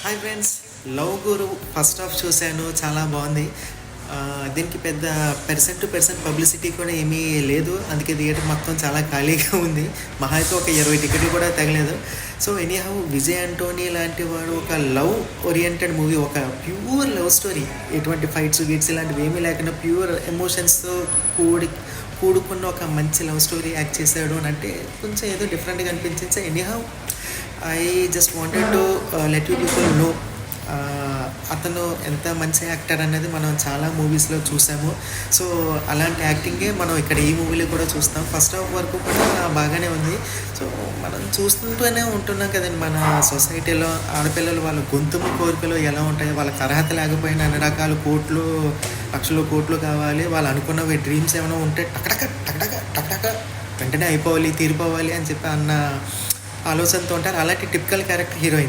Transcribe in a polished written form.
Hi friends, love గురు first half చూశాను, చాలా బాగుంది. దీనికి పెద్ద పర్సెంట్ పబ్లిసిటీ కూడా ఏమీ లేదు, అందుకే థియేటర్ మొత్తం చాలా ఖాళీగా ఉంది. మహా అయితే ఒక 20 టికెట్లు కూడా తగలేదు. సో ఎనీహౌ, విజయ్ ఆంటోనీ లాంటి వాడు ఒక లవ్ ఓరియంటెడ్ మూవీ, ఒక ప్యూర్ లవ్ స్టోరీ, ఎటువంటి ఫైట్స్ గిట్స్ ఇలాంటివి ఏమీ లేకుండా ప్యూర్ ఎమోషన్స్తో కూడుకున్న ఒక మంచి లవ్ స్టోరీ యాక్ట్ చేశాడు అని అంటే కొంచెం ఏదో డిఫరెంట్గా అనిపించింది. So anyhow, I just wanted to let you people know అతను ఎంత మంచి యాక్టర్ అనేది మనం చాలా మూవీస్లో చూసాము. సో అలాంటి యాక్టింగే మనం ఇక్కడ ఈ మూవీలో కూడా చూస్తాం. ఫస్ట్ హాఫ్ వరకు కూడా బాగానే ఉంది. సో మనం చూస్తుంటూనే ఉంటున్నాం కదండి, మన సొసైటీలో ఆడపిల్లలు వాళ్ళ గొంతుము కోరికలు ఎలా ఉంటాయి, వాళ్ళకి అర్హత లేకపోయినా అన్ని రకాల కోట్లు, లక్షల కోట్లు కావాలి, వాళ్ళు అనుకున్నవి డ్రీమ్స్ ఏమైనా ఉంటే టకటక టకటక టకటక వెంటనే అయిపోవాలి, తీరిపోవాలి అని చెప్పి అన్న ఆలోచనతో ఉంటారు. అలాంటి టిపికల్ క్యారెక్టర్ హీరోయిన్.